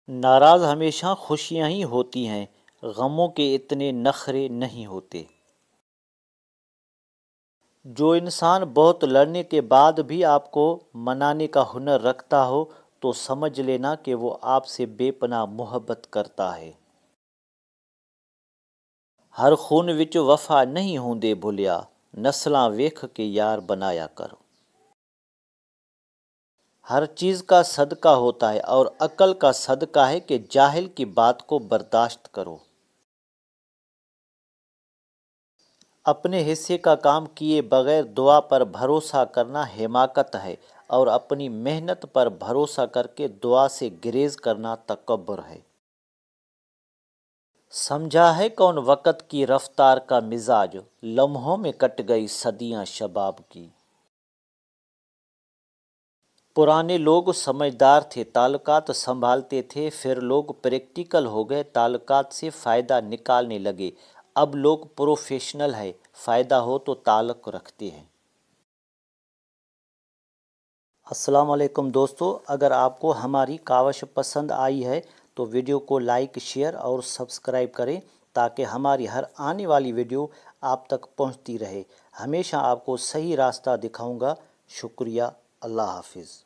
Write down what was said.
ناراض ہمیشہ خوشیاں ہی ہوتی ہیں، غموں کے اتنے نخرے نہیں ہوتے۔ جو انسان بہت لڑنے کے بعد بھی آپ کو منانے کا ہنر رکھتا ہو تو سمجھ لینا کہ وہ آپ سے بے پناہ محبت کرتا ہے۔ ہر خون وچ وفا نہیں ہوندے بھولیا، نسلاں ویکھ کے یار بنایا کرو۔ ہر چیز کا صدقہ ہوتا ہے اور عقل کا صدقہ ہے کہ جاہل کی بات کو برداشت کرو۔ اپنے حصے کا کام کیے بغیر دعا پر بھروسہ کرنا حماقت ہے، اور اپنی محنت پر بھروسہ کر کے دعا سے گریز کرنا تکبر ہے۔ سمجھا ہے کون وقت کی رفتار کا مزاج، لمحوں میں کٹ گئی صدیاں شباب کی۔ پرانے لوگ سمجھدار تھے، تعلقات سنبھالتے تھے، پھر لوگ پریکٹیکل ہو گئے، تعلقات سے فائدہ نکالنے لگے۔ اب لوگ پروفیشنل ہیں، فائدہ ہو تو تعلق رکھتے ہیں۔ السلام علیکم دوستو، اگر آپ کو ہماری کاوش پسند آئی ہے تو ویڈیو کو لائک، شیئر اور سبسکرائب کریں تاکہ ہماری ہر آنے والی ویڈیو آپ تک پہنچتی رہے۔ ہمیشہ آپ کو صحیح راستہ دکھاؤں گا۔ شکریہ، اللہ حافظ۔